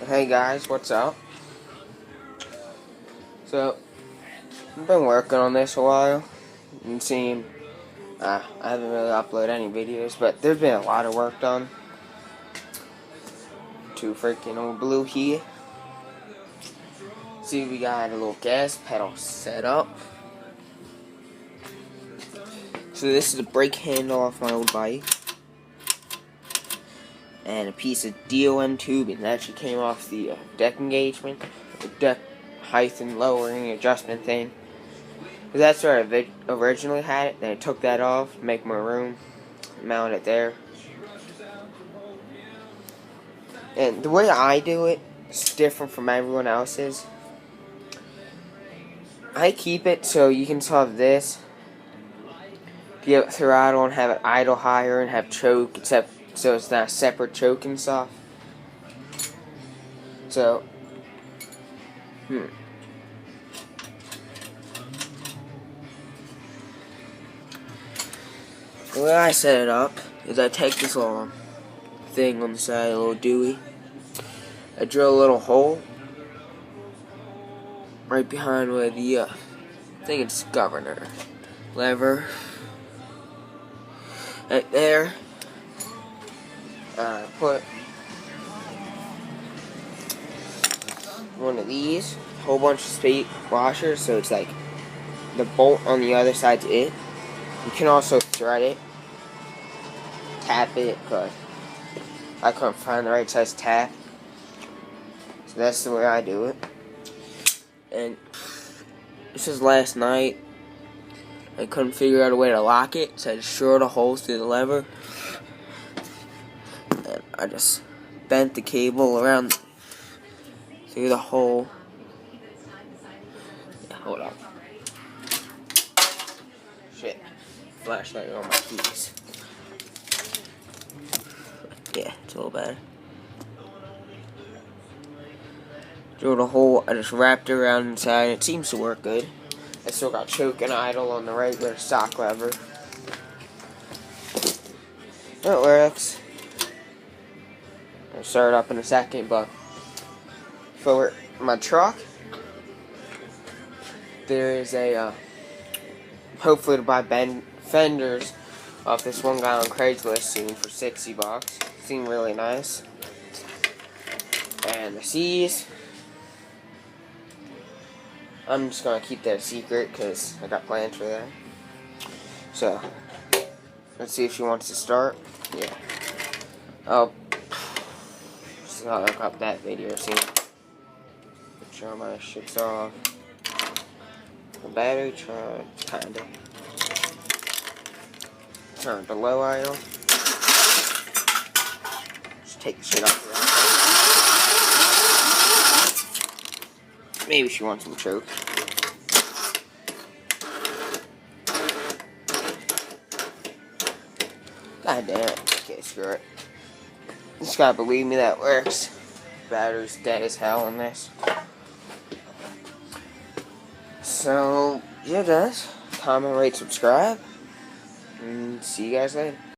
Hey guys, what's up? So, I've been working on this a while. You see, I haven't really uploaded any videos, but there's been a lot of work done to freaking old blue here. See, we got a little gas pedal set up. So this is a brake handle off my old bike. And a piece of DOM tubing that actually came off the deck engagement, the deck height and lowering adjustment thing. Because that's where I originally had it. Then I took that off, make more room, mount it there. And the way I do it is different from everyone else's. I keep it so you can solve this. Give it throttle and have it idle higher and have choke, except so it's not a separate choke and stuff. So, the way I set it up is I take this little thing on the side, a little dewey. I drill a little hole right behind where the I think it's governor lever. Right there. I put one of these, a whole bunch of spade washers, so it's like the bolt on the other side's it. You can also thread it, tap it, because I couldn't find the right size tap. So that's the way I do it. And this is last night. I couldn't figure out a way to lock it, so I just drilled a hole through the lever. And I just bent the cable around through the hole. Yeah, hold on. Shit. Flashlight on my keys. Yeah, it's a little better. Drilled a hole, I just wrapped it around inside. It seems to work good. I still got choke and idle on the regular stock lever. It works. I'll start it up in a second, but for my truck, there is a, hopefully to buy fenders off this one guy on Craigslist soon for $60. Seem really nice. And the C's, I'm just going to keep that a secret because I got plans for that. So, let's see if she wants to start. Yeah. Oh, so I'll look up that video soon. Make sure my shit's off. The battery charge, kinda. Turn to low idle. Just take the shit off the maybe she wants some choke. God damn it. Okay, screw it. You just gotta believe me, that works. Battery's dead as hell in this. So, yeah guys. Comment, rate, subscribe. And see you guys later.